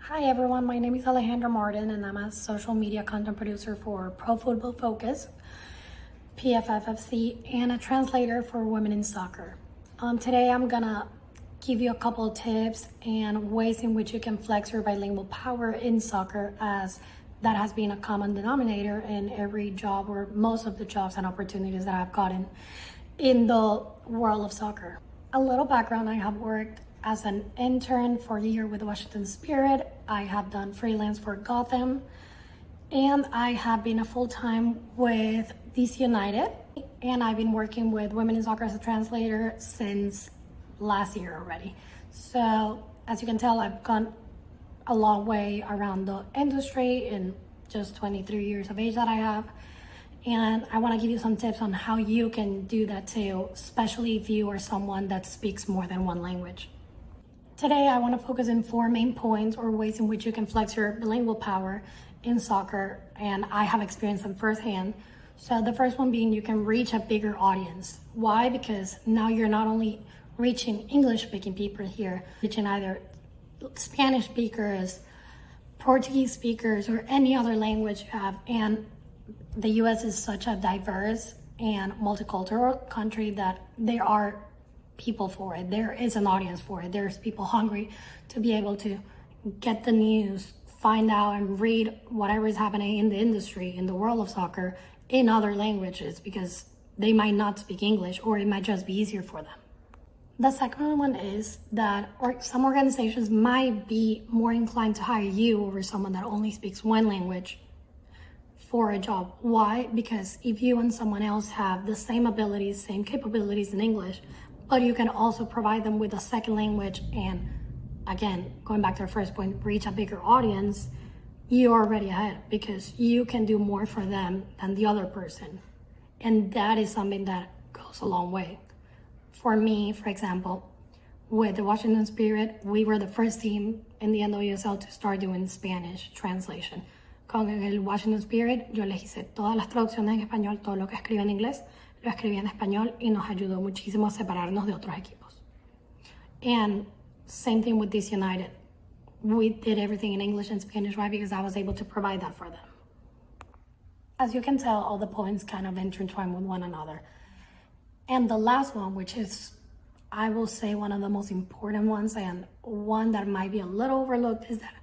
Hi everyone, my name is Alejandra Martin and I'm a social media content producer for Pro Football Focus, PFFFC, and a translator for Women in Soccer. Today I'm gonna give you a couple of tips and ways in which you can flex your bilingual power in soccer, as that has been a common denominator in every job or most of the jobs and opportunities that I've gotten in the world of soccer. A little background: I have worked as an intern for a year with Washington Spirit. I have done freelance for Gotham, and I have been a full-time with DC United, and I've been working with Women in Soccer as a translator since last year already. So as you can tell, I've gone a long way around the industry in just 23 years of age that I have. And I want to give you some tips on how you can do that too, especially if you are someone that speaks more than one language. Today, I want to focus on 4 main points or ways in which you can flex your bilingual power in soccer, and I have experienced them firsthand. So the first one being, you can reach a bigger audience. Why? Because now you're not only reaching English-speaking people here, reaching either Spanish speakers, Portuguese speakers, or any other language you have. And the US is such a diverse and multicultural country that there are people for it. There is an audience for it. There's people hungry to be able to get the news, find out and read whatever is happening in the industry, in the world of soccer, in other languages, because they might not speak English, or it might just be easier for them. The second one is that some organizations might be more inclined to hire you over someone that only speaks one language for a job. Why? Because if you and someone else have the same abilities, same capabilities in English, but you can also provide them with a second language, and again, going back to our first point, reach a bigger audience, you're already ahead because you can do more for them than the other person. And that is something that goes a long way. For me, for example, with the Washington Spirit, we were the first team in the NWSL to start doing Spanish translation. Con el Washington Spirit, yo les hice todas las traducciones en español, todo lo que escribe en inglés, lo escribí en español, y nos ayudó muchísimo a separarnos de otros equipos. And same thing with DC United. We did everything in English and Spanish, right? Because I was able to provide that for them. As you can tell, all the points kind of intertwine with one another. And the last one, which is, I will say, one of the most important ones, and one that might be a little overlooked, is that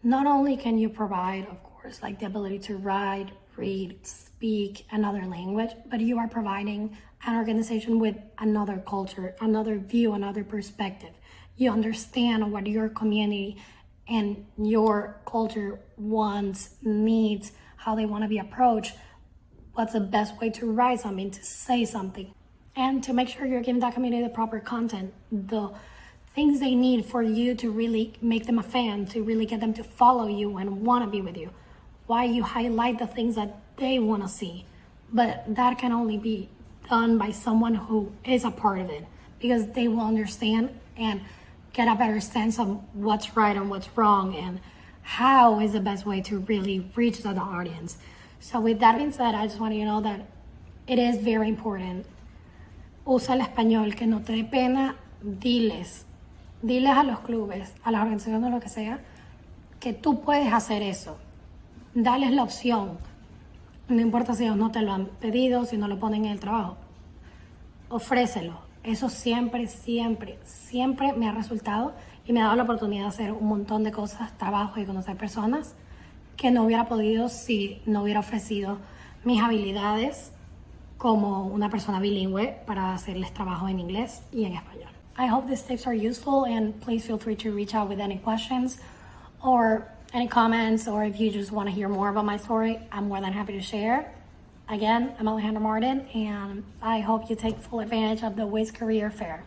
not only can you provide, of course, like the ability to write, read, speak another language, but you are providing an organization with another culture, another view, another perspective. You understand what your community and your culture wants, needs, how they want to be approached, what's the best way to write something, to say something, and to make sure you're giving that community the proper content, the things they need for you to really make them a fan, to really get them to follow you and want to be with you. Why you highlight the things that they want to see. But that can only be done by someone who is a part of it, because they will understand and get a better sense of what's right and what's wrong, and how is the best way to really reach the audience. So with that being said, I just want you to know that it is very important. Usa el español, que no te dé pena, diles a los clubes, a las organizaciones, lo que sea, que tú puedes hacer eso. Dales la opción. No importa si ellos no te lo han pedido, si no lo ponen en el trabajo. Ofrécelo. Eso siempre, siempre, siempre me ha resultado y me ha dado la oportunidad de hacer un montón de cosas, trabajo y conocer personas que no hubiera podido si no hubiera ofrecido mis habilidades como una persona bilingüe para hacerles trabajo en inglés y en español. I hope these tips are useful, and please feel free to reach out with any questions or any comments, or if you just want to hear more about my story, I'm more than happy to share. Again, I'm Alejandra Martin, and I hope you take full advantage of the Wiz Career Fair.